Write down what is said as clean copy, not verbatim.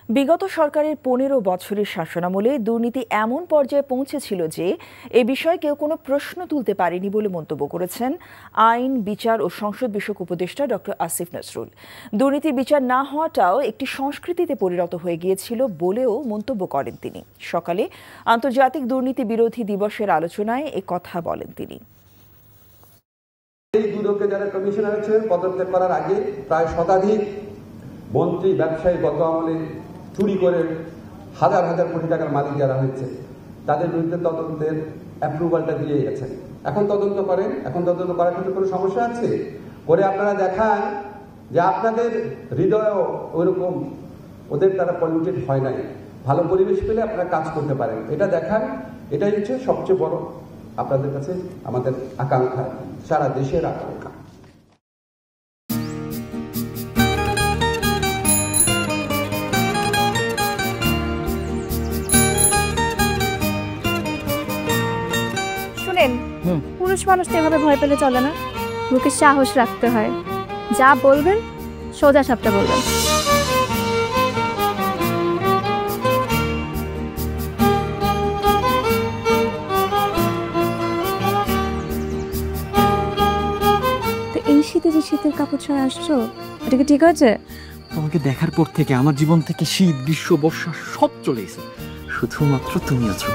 বিগত সরকারের ১৫ বছরের শাসনামলে দুর্নীতি এমন পর্যায়ে পৌঁছেছিল যে এ বিষয়ে কেউ কোনো প্রশ্ন তুলতে পারেনি বলে মন্তব্য করেছেন আইন, বিচার ও সংসদ বিষয়ক উপদেষ্টা ডক্টর আসিফ নজরুল। দুর্নীতির বিচার না হওয়াটাও একটি সংস্কৃতিতে পরিণত হয়ে গিয়েছিল বলেও মন্তব্য করেন তিনি। সকালে আন্তর্জাতিক দুর্নীতি বিরোধী দিবসের আলোচনায় এ কথা বলেন তিনি। এই দুদকে যারা কমিশনার ছিলেন পদত্যাগ করার আগে প্রায় শতাধিক মন্ত্রী, ব্যবসায়ী গত আমলে চুরি করে হাজার হাজার কোটি টাকার মালিক যারা হয়েছে তাদের বিরুদ্ধে তদন্তের অ্যাপ্রুভালটা দিয়ে গেছেন। এখন তদন্ত করেন। এখন তদন্ত করার ক্ষেত্রে কোনো সমস্যা আছে? করে আপনারা দেখান যে আপনাদের হৃদয়ও ওইরকম ওদের তারা পলিউটেড হয় নাই, ভালো পরিবেশ পেলে আপনারা কাজ করতে পারেন, এটা দেখান। এটাই হচ্ছে সবচেয়ে বড় আপনাদের কাছে আমাদের আকাঙ্ক্ষা, সারা দেশের আকাঙ্ক্ষা। শুনেন, পুরুষ মানুষ তো এভাবে ভয় পেলে চলে না, মুখে সাহস রাখতে হয়। যা বলবেন সোজা সাপটা বলবেন। তো এই শীতে যে শীতের কাপড় ছাড়া আসছো, এটা কি ঠিক আছে? তোমাকে দেখার পর থেকে আমার জীবন থেকে শীত, গ্রীষ্ম, বর্ষা সব চলে গেছে, শুধুমাত্র তুমি আছো।